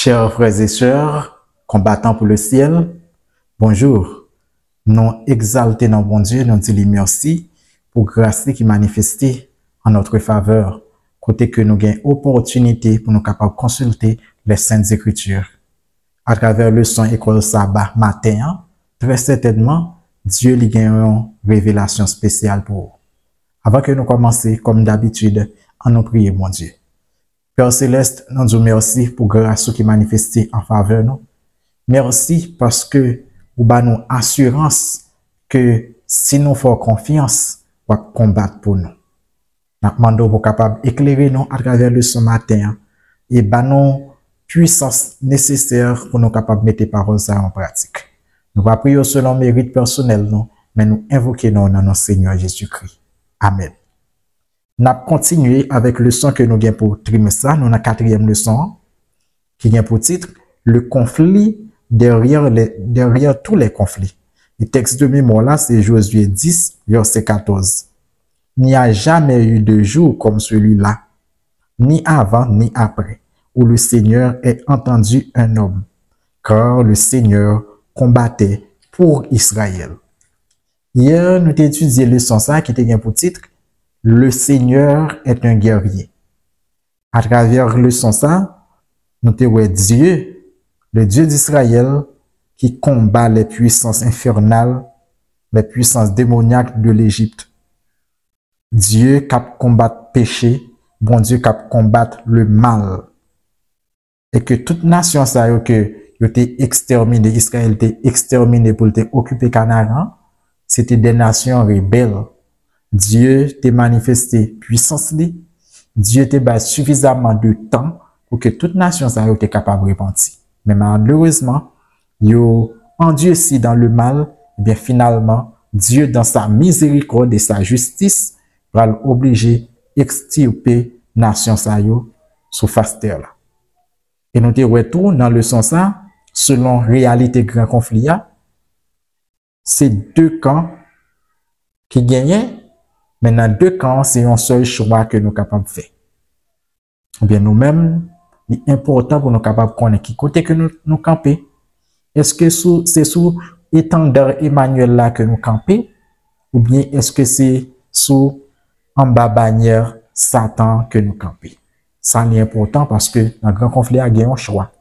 Chers frères et sœurs, combattants pour le ciel, bonjour. Nous exaltons notre bon Dieu, nous disons merci pour grâce qui manifestée en notre faveur, côté que nous avons opportunité pour nous capables de consulter les Saintes Écritures. À travers le son école sabbat matin, très certainement, Dieu lui gagne une révélation spéciale pour vous. Avant que nous commencions, comme d'habitude, en nous prier, mon Dieu. Père Céleste, nous disons merci pour grâce qui manifestée en faveur nous. Merci parce que vous avez nous assurance que si nous faisons confiance, vous allez combattre pour nous. Nous demandons pour capable d'éclairer nous à travers le son matin et nous puissance nécessaire pour nous capables de mettre les paroles en pratique. Nous ne prions selon mérite personnel, nous, mais nous invoquons dans notre Seigneur Jésus-Christ. Amen. Nous avons continué avec le son que nous avons pour trimestre. Nous avons la quatrième leçon qui a pour titre le conflit derrière tous les conflits. Le texte de mémoire là, c'est Josué 10, verset 14. Il n'y a jamais eu de jour comme celui-là, ni avant ni après, où le Seigneur ait entendu un homme, car le Seigneur combattait pour Israël. Hier, nous avons étudié le son ça qui était pour titre le Seigneur est un guerrier. À travers le son ça, nous avons Dieu, le Dieu d'Israël, qui combat les puissances infernales, les puissances démoniaques de l'Égypte. Dieu qui combat le péché, bon Dieu qui combat le mal. Et que toute nation ça que était exterminée, Israël était exterminé pour occuper Canaan, c'était des nations rebelles. Dieu t'a manifesté puissance li, Dieu t'a donné suffisamment de temps pour que toute nation ça été capable de repentir. Mais malheureusement, yo endurci dans le mal, et bien finalement, Dieu dans sa miséricorde et sa justice va l'obliger extirper nation ça yo sous face terre là. Et nous te retourne dans le sens ça, selon réalité grand conflit, c'est deux camps qui gagnent. Mais dans deux camps, c'est un seul choix que nous sommes capables de faire. Ou bien nous-mêmes, il est important pour nous capables de connaître qui côté que nous camper. Est-ce que c'est sous étendard Emmanuel là que nous camper? Ou bien est-ce que c'est sous en bas bannière Satan que nous camper? Ça est important parce que dans le grand conflit, il y a un choix.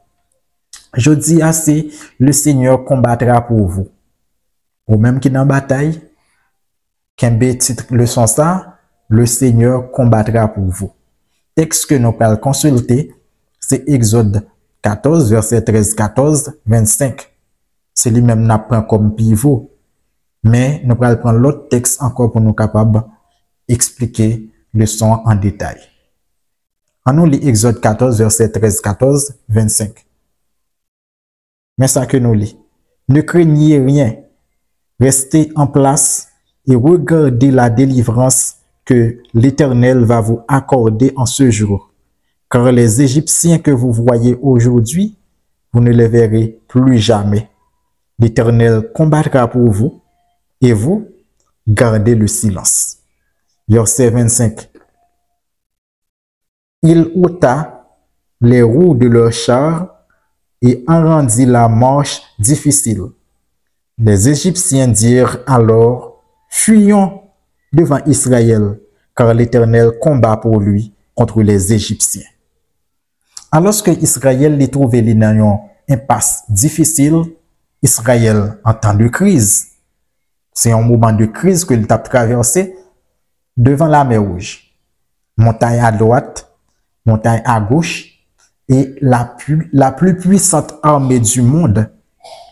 Je dis assez, le Seigneur combattra pour vous. Ou même qui dans la bataille, Kembe titre leçon ça, le Seigneur combattra pour vous. Texte que nous allons consulter, c'est Exode 14, verset 13, 14, 25. C'est lui-même n'a prend comme pivot. Mais nous allons prendre l'autre texte encore pour nous capables d'expliquer le son en détail. On nous lit Exode 14, verset 13, 14, 25. Mais ça que nous lit. Ne craignez rien. Restez en place et regardez la délivrance que l'Éternel va vous accorder en ce jour. Car les Égyptiens que vous voyez aujourd'hui, vous ne les verrez plus jamais. L'Éternel combattra pour vous, et vous, gardez le silence. Verset 25. Il ôta les roues de leurs chars et en rendit la marche difficile. Les Égyptiens dirent alors: fuyons devant Israël, car l'Éternel combat pour lui contre les Égyptiens. Alors que Israël les trouvait dans une impasse difficile, Israël en temps de crise, c'est un moment de crise que il a traversé devant la mer Rouge. Montagne à droite, montagne à gauche, et la plus puissante armée du monde,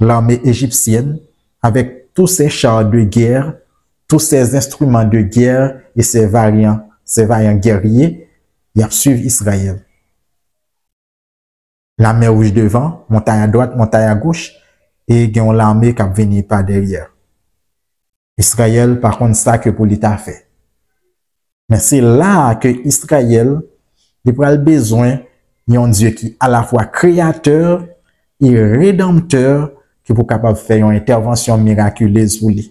l'armée égyptienne, avec tous ses chars de guerre, tous ces instruments de guerre et ces variants guerriers, ils suivent Israël. La mer Rouge devant, montagne à droite, montagne à gauche, et ils ont l'armée qui a venu par derrière. Israël, par contre, ça que pour l'État fait. Mais c'est là que Israël, il a besoin d'un Dieu qui est à la fois créateur et rédempteur, qui est capable de faire une intervention miraculeuse pour lui.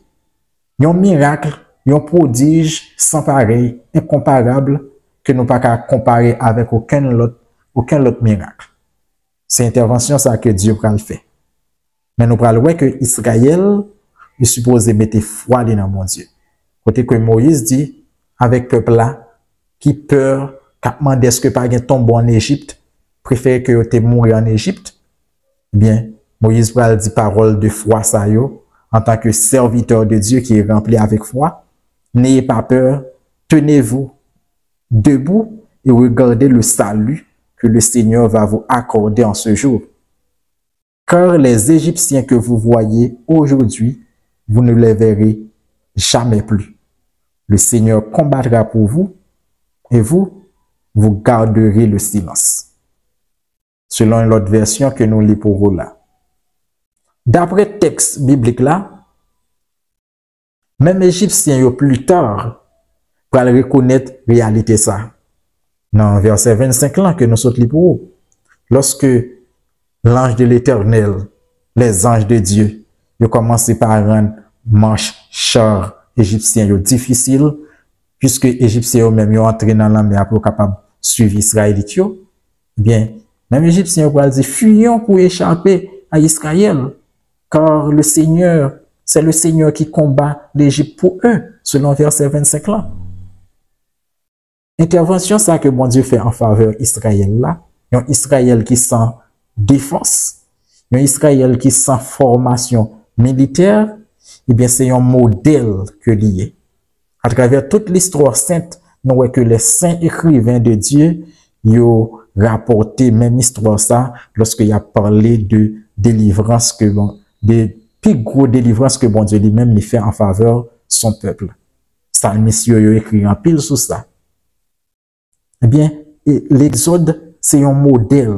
Un miracle, un prodige sans pareil, incomparable, que nous ne pouvons pas comparer avec aucun autre miracle. C'est intervention ça que Dieu pral fait. Mais nous pral voir que Israël est supposé mettre foi dans mon Dieu. Côté que Moïse dit avec peuple là qui peur qu'a demandé est-ce que pas gen tombe en Égypte, préfère que te mourir en Égypte. Eh bien, Moïse pral dit parole de foi ça yo en tant que serviteur de Dieu qui est rempli avec foi. N'ayez pas peur, tenez-vous debout et regardez le salut que le Seigneur va vous accorder en ce jour. Car les Égyptiens que vous voyez aujourd'hui, vous ne les verrez jamais plus. Le Seigneur combattra pour vous et vous, vous garderez le silence. Selon l'autre version que nous lisons pour vous là. D'après le texte biblique là, même Égyptiens plus tard, pour reconnaître la réalité ça. Dans verset 25 là que nous sommes pour vous. Lorsque l'ange de l'Éternel, les anges de Dieu, ils commencent par rendre manche char égyptien difficile, puisque les Égyptiens eux-mêmes ont entré dans la mer pour capable suivre Israël. Bien, même les Égyptiens ont dit fuyons pour échapper à Israël, car le Seigneur, c'est le Seigneur qui combat l'Égypte pour eux, selon verset 25 là. Intervention ça que bon Dieu fait en faveur d'Israël là, un Israël qui sans défense, un Israël qui sans formation militaire, eh bien c'est un modèle que lié. À travers toute l'histoire sainte, nous voyons que les saints écrivains de Dieu, ils ont rapporté même histoire ça lorsqu'il a parlé de délivrance que bon, des plus gros délivrances que bon Dieu lui-même fait en faveur de son peuple. Psalmiste a écrit en pile sur ça. Eh bien, l'Exode, c'est un modèle.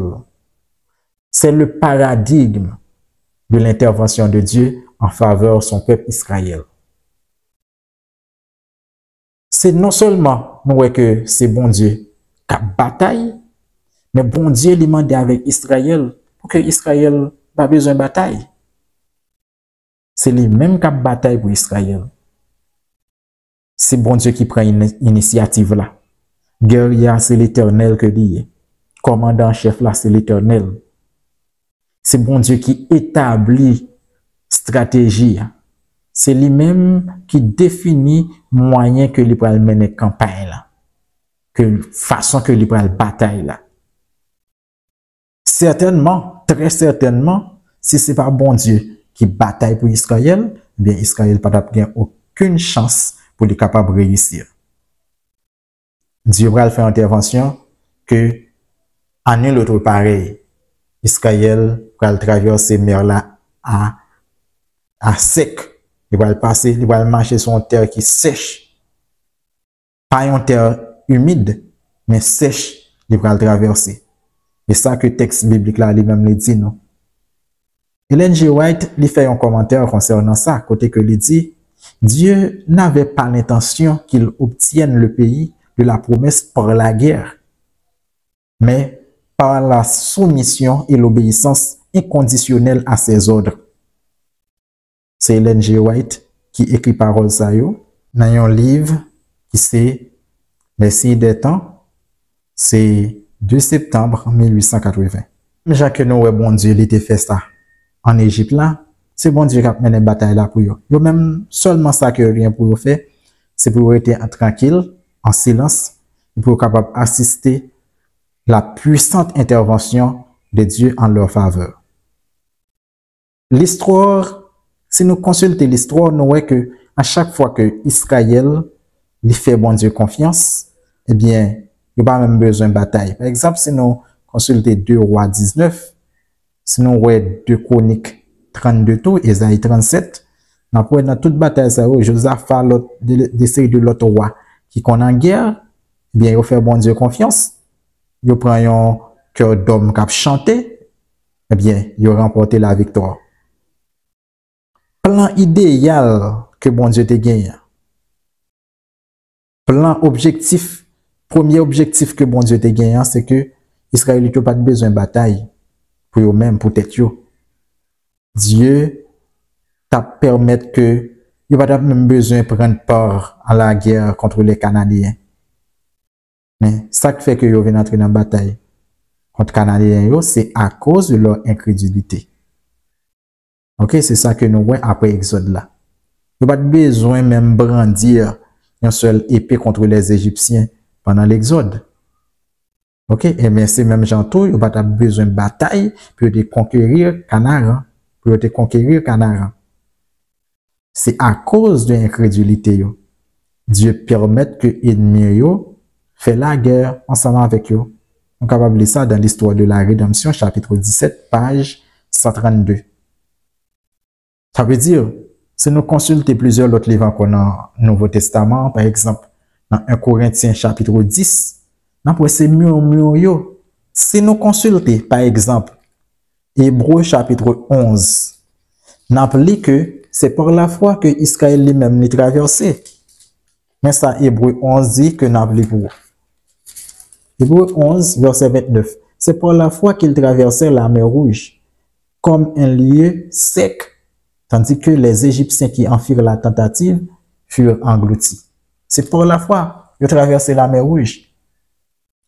C'est le paradigme de l'intervention de Dieu en faveur de son peuple Israël. C'est non seulement, nous voyons que c'est bon Dieu qui a bataille, mais bon Dieu lui demande avec Israël pour que Israël n'a pas besoin de bataille. C'est lui-même qui a bataille pour Israël. C'est bon Dieu qui prend une initiative là. Guerrier, c'est l'Éternel que dit. Commandant chef là, c'est l'Éternel. C'est bon Dieu qui établit stratégie. C'est lui-même qui définit moyen que lui pourra mener campagne là. Que façon que lui pourra bataille là. Certainement, très certainement, si c'est pas bon Dieu qui bataille pour Israël, eh bien Israël n'a pas aucune chance pour être capable de réussir. Dieu va faire intervention que en un autre pareil, Israël va traverser mer là à sec. Il va passer, il va marcher sur une terre qui sèche. Pas une terre humide, mais sèche, il va traverser. Et ça que le texte biblique là lui-même le dit non. Ellen G. White lui fait un commentaire concernant ça, côté que lui dit Dieu n'avait pas l'intention qu'il obtienne le pays de la promesse par la guerre, mais par la soumission et l'obéissance inconditionnelle à ses ordres. C'est Ellen G. White qui écrit parole ça yo dans un livre qui c'est Les signes des temps, c'est 2 septembre 1880. Jacques Noé, bon Dieu, il était fait ça en Égypte là, c'est bon Dieu qui a mené une bataille là pour eux. Yo même seulement ça que rien pour eux faire, c'est pour eux être tranquille, en silence, pour capable assister la puissante intervention de Dieu en leur faveur. L'histoire, si nous consultons l'histoire, nous voyons que à chaque fois que Israël lui fait bon Dieu confiance, eh bien, il n'y a pas même besoin de bataille. Par exemple, si nous consultons 2 Rois 19, si nous voyons 2 Chroniques 32 tout, Ésaïe 37, après dans toute bataille, ça, Josaphat, des séries de l'autre roi qui sont en guerre, eh bien, il fait bon Dieu confiance. Il prend un cœur d'homme qui a chanté, eh bien, il a remporté la victoire. Plan idéal que bon Dieu te gagne. Plan objectif, premier objectif que bon Dieu te gagne, c'est que Israël n'a pas besoin de bataille pour eux-mêmes, pour tête yo. Dieu t'a permis que il va pas même besoin de prendre part à la guerre contre les Canadiens. Mais ça qui fait que yo viennent entrer dans la bataille. contre Canadiens, c'est à cause de leur incrédulité. Ok, c'est ça que nous voyons après Exode là. Il n'y a pas besoin même brandir une seule épée contre les Égyptiens pendant l'Exode. Ok, et bien c'est même gens tout, il n'y a pas besoin de bataille pour te conquérir Canaan. Pour te conquérir Canaan. C'est à cause de l'incrédulité. Dieu permet que l'ennemi fait la guerre ensemble avec eux. On est capable de lire ça dans l'histoire de la rédemption, chapitre 17, page 132. Ça veut dire, si nous consultons plusieurs autres livres qu'on a dans le Nouveau Testament, par exemple, dans 1 Corinthiens, chapitre 10, nous c'est mieux. Si nous consultons, par exemple, Hébreux, chapitre 11, nous appelons que c'est par la foi que Israël lui-même l'a traversé. Mais ça, Hébreux 11 dit que nous appelons pour. Hébreux 11, verset 29. C'est par la foi qu'il traversait la mer Rouge, comme un lieu sec, tandis que les Égyptiens qui en firent la tentative furent engloutis. C'est par la foi qu'ils traversé la mer Rouge.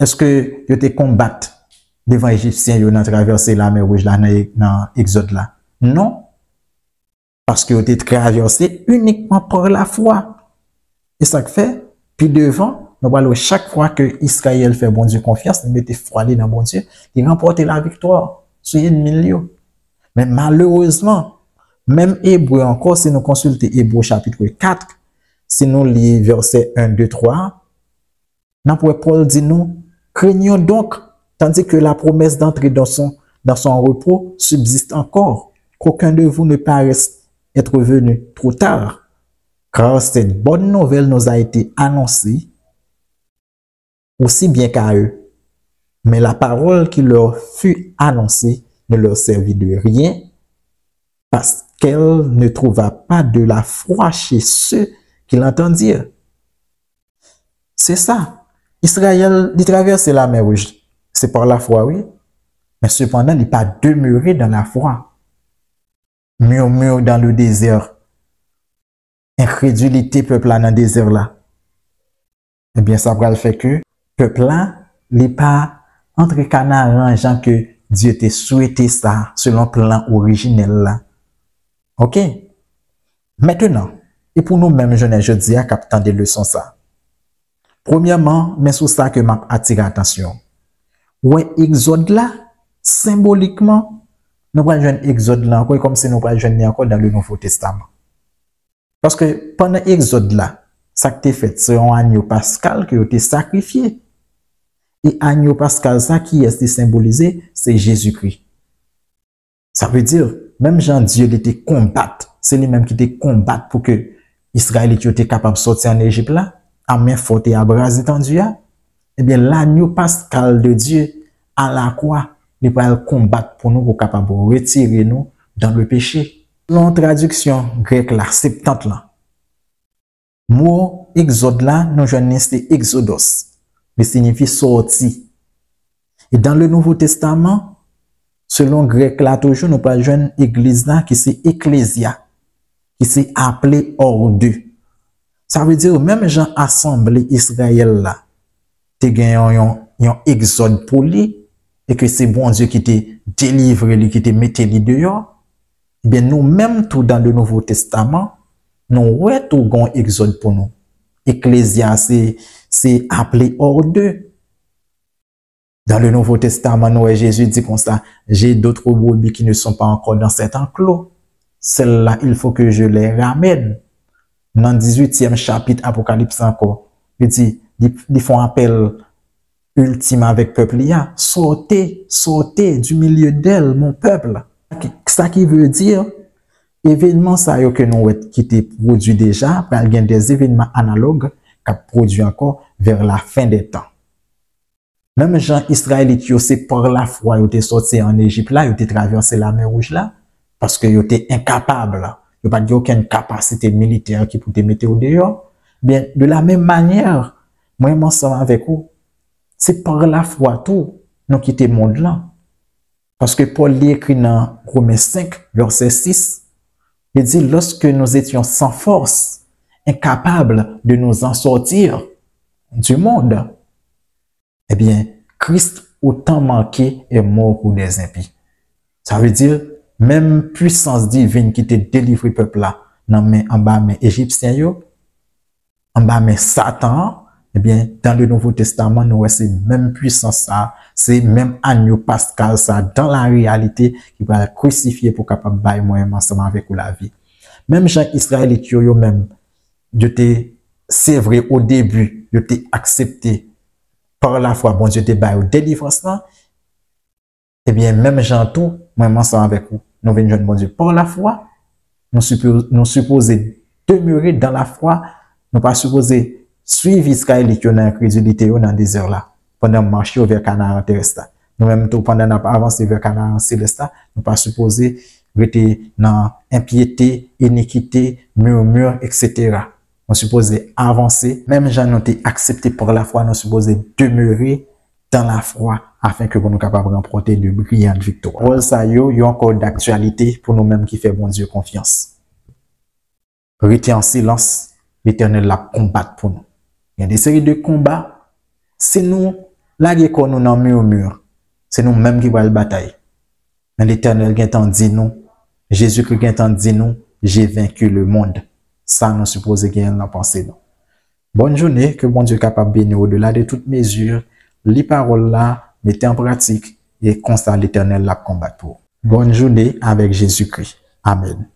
Est-ce que ils te combattent devant les Égyptiens, ils ont traversé la mer Rouge là, dans Exode là? Non. Parce qu'ils ont traversé uniquement par la foi. Et ça fait, puis devant, nous voyons chaque fois que Israël fait bon Dieu confiance, il mettait foi dans bon Dieu, il remportait la victoire sur l'ennemi. Mais malheureusement, même Hébreu encore, si nous consultons Hébreu chapitre 4, si nous lisons verset 1, 2, 3, Paul dit nous, craignons donc, tandis que la promesse d'entrer dans son repos subsiste encore, qu'aucun de vous ne paraisse être venu trop tard. Car cette bonne nouvelle nous a été annoncée aussi bien qu'à eux. Mais la parole qui leur fut annoncée ne leur servit de rien parce qu'elle ne trouva pas de la foi chez ceux qui l'entendirent. C'est ça. Israël, il traverse la mer Rouge. C'est par la foi, oui. Mais cependant, il n'est pas demeuré dans la foi. Murmure dans le désert. Incrédulité peuple là dans le désert là. Eh bien, ça va le faire que peuple là, n'est pas entre Canaan, gens que Dieu t'a souhaité ça selon le plan originel là. Ok? Maintenant, et pour nous-mêmes, je dis à captant des leçons ça. Premièrement, mais sur ça que m'a attiré attention. Ouais, Exode là, symboliquement, nous prenons un Exode là, comme si nous prenons encore dans le Nouveau Testament. Parce que pendant Exode là, ça que t'es fait, c'est un agneau pascal qui a été sacrifié. Et agneau pascal, ça qui est symbolisé, c'est Jésus-Christ. Ça veut dire, même Jean Dieu était combattre, c'est lui-même qui était combattre pour que Israël était capable de sortir en Égypte là, à main forte et à bras étendus. Eh bien, l'agneau pascal de Dieu à la croix, il va combattre pour nous, pour capable de retirer nous dans le péché. Dans la traduction grecque là, Septante là, mot exode là, nous joignons c'est exodos, qui signifie sorti. Et dans le Nouveau Testament, selon grec là, toujours, nous pas joindre église là, qui c'est ecclésia, qui c'est appelé hors d'eux. Ça veut dire, même gens assemblés Israël là, te gagné un exode pour lui, et que c'est bon Dieu qui t'a délivré, lui, qui t'a mis lui dehors. Eh bien, nous, même tout dans le Nouveau Testament, nous, ouais, tout gon exode pour nous. Ecclésia, c'est appelé hors d'eux. Dans le Nouveau Testament, nous, Jésus dit comme ça, j'ai d'autres brebis qui ne sont pas encore dans cet enclos. Celles-là, il faut que je les ramène. Dans le 18e chapitre, Apocalypse encore, il dit, ils font appel ultime avec peuple, sortez du milieu d'elle, mon peuple. Ça qui veut dire, événements ça que nous qui étaient produits déjà, il y a des événements analogues qui produit encore vers la fin des temps. Même gens israélites, c'est par la foi, ils étaient sortis en Égypte là, ils étaient traversé la mer Rouge là, parce qu'ils étaient incapables. Ils n'ont pas aucune capacité militaire qui pouvait mettre au dehors. Bien, de la même manière, moi, ensemble avec vous, c'est par la foi tout, nous quitter le monde là. Parce que Paul écrit dans Romains 5, verset 6, il dit, lorsque nous étions sans force, incapables de nous en sortir du monde, eh bien, Christ autant manqué est mort pour des impies. Ça veut dire, même puissance divine qui te délivre peuple là, en bas mais égyptien yo, en bas mais Satan, eh bien, dans le Nouveau Testament, nous voyons c'est même puissance ça, c'est même agneau pascal ça, dans la réalité, qui va être crucifié pour capable bailler moi-même ensemble avec la vie. Même Jean Israélite yo même, c'est vrai au début, je t'ai accepté par la foi, bon Dieu te baille au délivrance là, eh bien, même Jean tout, moi ensemble avec vous, nous venons de bon Dieu par la foi, nous supposons demeurer dans la foi, nous pas supposés suivre Israël qui ont incrédulité dans le désert là, pendant marcher vers Canaan terrestre. Nous même tout pendant avancer vers Canaan céleste, nous pas supposés rester dans impiété, iniquité, murmure, etc. Nous supposés avancer, même gens nous été acceptés par la foi, nous supposés demeurer dans la foi afin que nous soyons capables de remporter de brillantes victoires. All ça yo encore d'actualité pour nous-mêmes qui fait bon Dieu confiance. Rester en silence, l'Éternel la combattre pour nous. Il y a des séries de combats, c'est nous, là, qu'on nous dans murmure, c'est nous-mêmes qui va la bataille. Mais l'Éternel qui entend dit nous, Jésus-Christ qui entend dit nous, j'ai vaincu le monde. Ça, nous supposons qu'il y a une pensée. Non. Bonne journée, que bon Dieu est capable de bénir au-delà de toutes mesures. Les paroles là, mettez en pratique et constat l'Éternel la combattre pour. Bonne journée avec Jésus-Christ. Amen.